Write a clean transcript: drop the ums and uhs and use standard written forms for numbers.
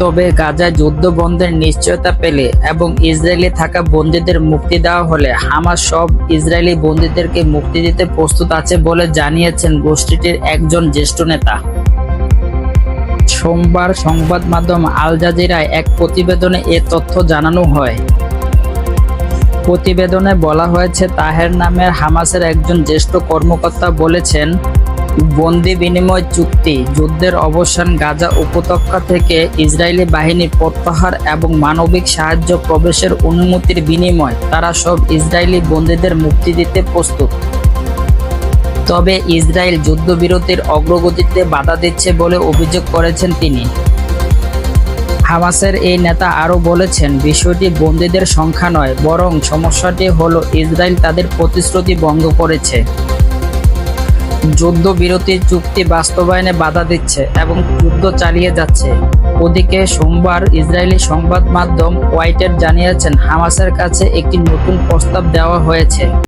তবে গাজায় যুদ্ধ বন্ধের নিশ্চয়তা পেলে এবং ইসরায়েলে থাকা বন্দীদের মুক্তি দেওয়া হলে হামাস সব ইসরায়েলি বন্দীদেরকে মুক্তি দিতে প্রস্তুত আছে বলে জানিয়েছেন গোষ্ঠীটির একজন জ্যেষ্ঠ নেতা। সোমবার সংবাদ মাধ্যম আল জাজিরায় এক প্রতিবেদনে এ তথ্য জানানো হয়। প্রতিবেদনে বলা হয়েছে, তাহের নামের হামাসের একজন জ্যেষ্ঠ কর্মকর্তা বলেছেন, বন্দি বিনিময় চুক্তি, যুদ্ধের অবসান, গাজা উপত্যকা থেকে ইসরায়েলি বাহিনী প্রত্যাহার এবং মানবিক সাহায্য প্রবেশের অনুমতির বিনিময় তারা সব ইসরায়েলি বন্দীদের মুক্তি দিতে প্রস্তুত। তবে ইসরায়েল যুদ্ধবিরতির অগ্রগতিতে বাধা দিচ্ছে বলে অভিযোগ করেছেন তিনি। হামাসের এই নেতা আরও বলেছেন, বিষয়টি বন্দীদের সংখ্যা নয়, বরং সমস্যাটি হলো ইসরায়েল তাদের প্রতিশ্রুতি ভঙ্গ করেছে, যুদ্ধবিরতির চুক্তি বাস্তবায়নে বাধা দিচ্ছে এবং যুদ্ধ চালিয়ে যাচ্ছে। ওদিকে সোমবার ইসরায়েলি সংবাদ মাধ্যম ওয়াইটেট জানিয়েছেন, হামাসের কাছে একটি নতুন প্রস্তাব দেওয়া হয়েছে।